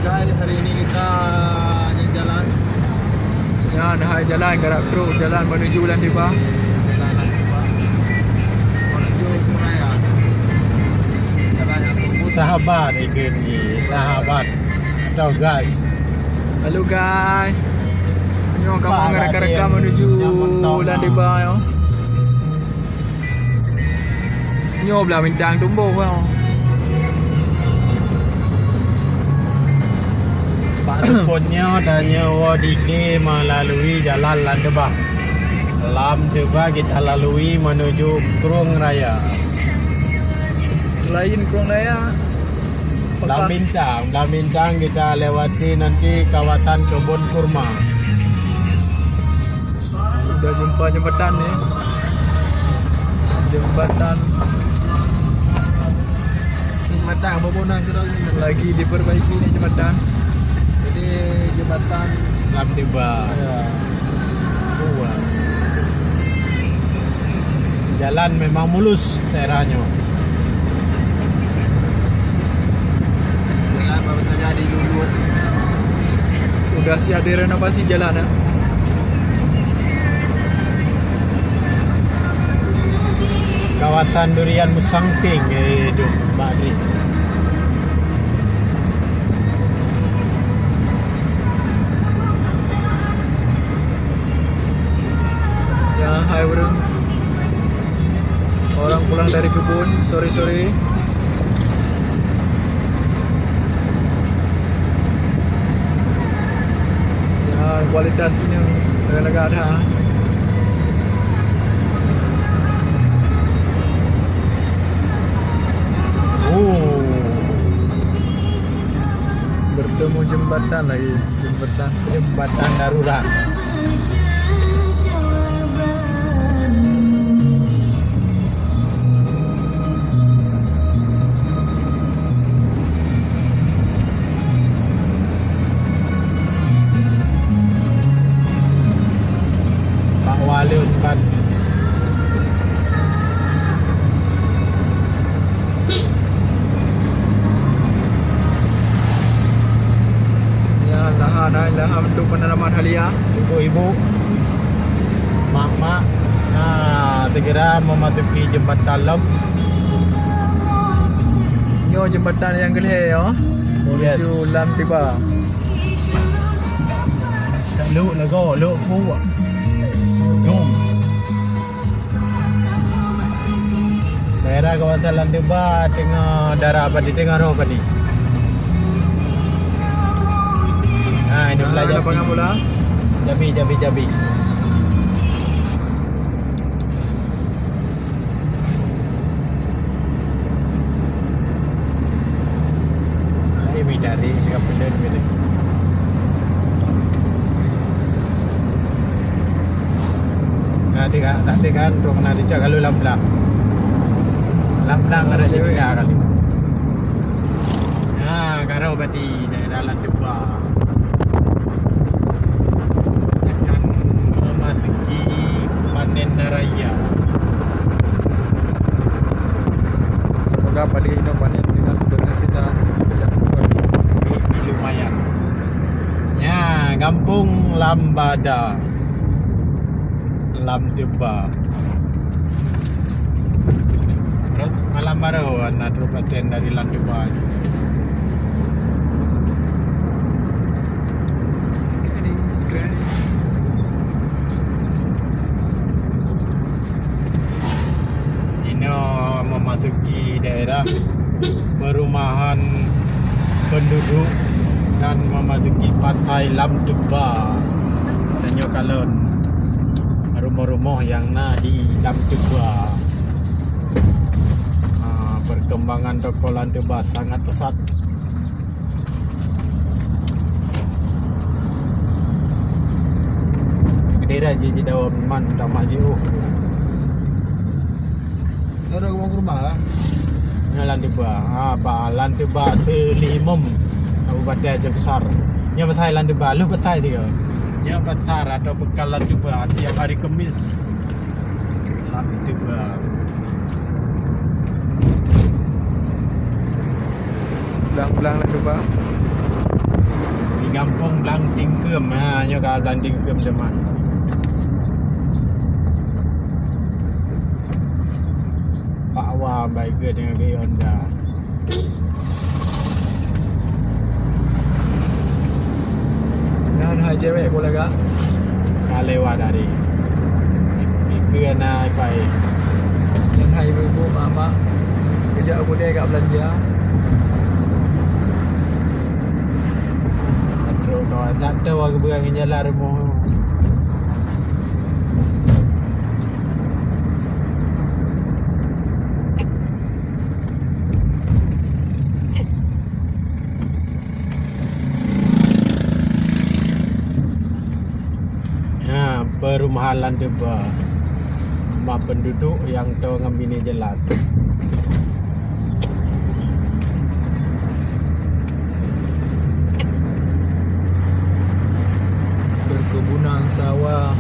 guys, hari ini kita jalan. Ya, dah jalan gerak truk jalan menuju Ulan Dibah. Jalan Dibah menuju Kuraya. Jalan yang tembus. Sahabat ikut ni, sahabat atau gas. Halo guys. Nyo kamu Pak, ngerekam ada menuju yang mentong Ulan lah. Dibah yo. Nyo belah bintang tumbuh yo. Pak Dukunnya tanya Wadike melalui jalan Landebah. Landebah kita lalui menuju Krung Raya. Selain Krung Raya, Lam Bintang kita lewati nanti kawasan kebun kurma. udah jumpa jembatan ni. Jembatan Jembatan Bobonan kita lagi diperbaiki ni jembatan. Jadi jembatan Landebah. ya, Jalan memang mulus daerahnya. jalan baru saja dilulur. Udah siap direnovasi jalan ya. Kawasan Durian Musangking itu Mbak Adri. Ya, hai burung. Orang pulang dari kebun sore-sore. Ya, kualitas ini agak ada. Bertemu jembatan lagi, Jembatan darurat. Pak Wali Unpad. Ya, lahan untuk penanaman halia. Ibu-ibu, mak-mak, segera memasuki jembatan Lom. Yo jembatan yang geleh yo. Yes. Menuju Ulan Dibah. Luk nego, luk pu. Jom. Daerah kawasan Landebah tengah darah apa di tengah roh tadi. Ini belah Ada Jabi. pengamula. Jabi. Ini dari kapitan ini. Tadi kan pro kena dicak kalau lamblang ada juga kali. Karau badi daerah Landebah akan memasuki panen raya. Semoga pada ini panen dengan berhasil dan Ini lumayan. Ya, Kampung Lambada, Landebah. Terus malam baru anak kabupaten dari Landebah. Scanning. Ini memasuki daerah perumahan penduduk dan memasuki pantai Landebah. Dan kalau rumah-rumah yang di Landebah. Perkembangan toko Landebah sangat pesat. Kedira je daun man dah maju. Ada ke rumah. Nya Landebah. Landebah Selimum Kabupaten Aceh Besar. Nya pasai Landebah, lu pasai dia. Nya pasar atau bekal Landebah tiap hari Khamis. Landebah. Pulang-pulang Landebah. Gampong Blang Tingkem. Ha, nya ka Blang Tingkem demak. Pak Wa baik ke dengan gaya Honda. Dan hai cewek pula kak. Kalewa dari. Ikut naik pai. Dan hai ibu mak kejap aku dia kat belanja. Terus kau tak tahu aku berang jalan rumah. Perumahan Landeba. Rumah penduduk yang tahu ngambil jalan. Perkebunan sawah.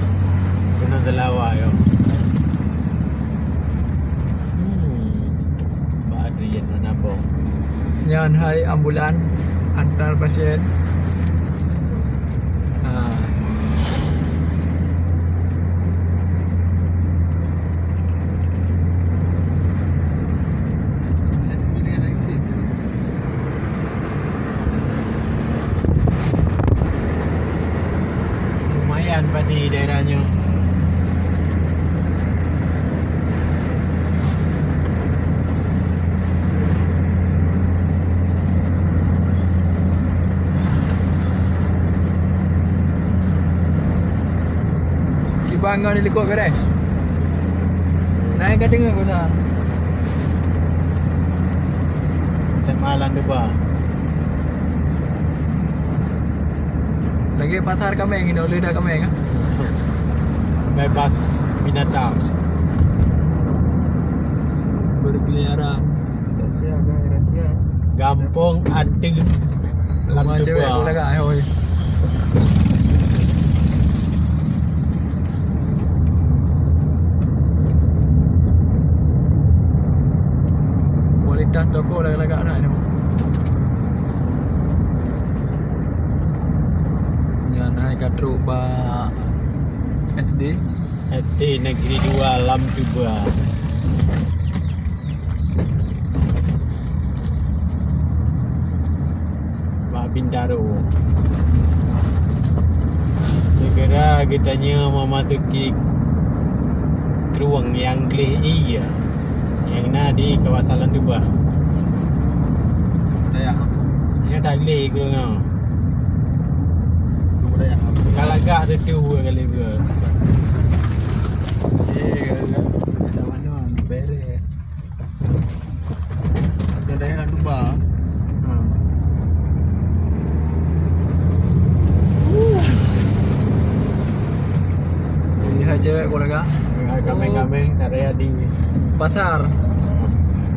Kena selawar yo. Mbak Adrian mana bong? Yan hai ambulan antar pasien. Lumayan padi daerahnya. Bangun ni lekuk kedai. Naik kat dengar kau tak? SMA Landeba. Lagi pasar Kameng ni oleh dah Kameng ah. Bebas binatang. Berkeliaran. Rahsia guys, rahsia. Gampong Adi Rumah cewek pula Landeba. kak. Oi. Kualitas toko lagak-lagak nak ni. Yang naik kat truk ba SD. ST Negeri 2 Lamtuba. Pak Bintaro. Segera kitanya memasuki ruang yang Glei ya. Yang nak di kawasan Lantuba. Dayak aku. Yang tak Glei ke ngau. Dua dayak aku. Kalau agak ada dua kali ke. Ada mana beres. Ada dayak Landeba. Ini hai cewek pula kak. Kami tak ada di Pasar.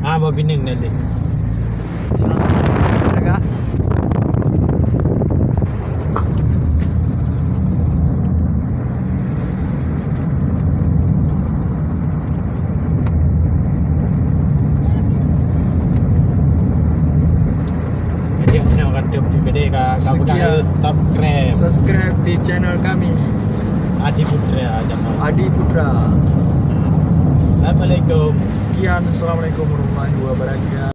Babineng tadi. Ada kak. Dia nak kata gede ka Sekian. subscribe Subscribe di channel kami Adi Putra Jamal. Adi Putra. Assalamualaikum. Sekian, Assalamualaikum warahmatullahi wabarakatuh.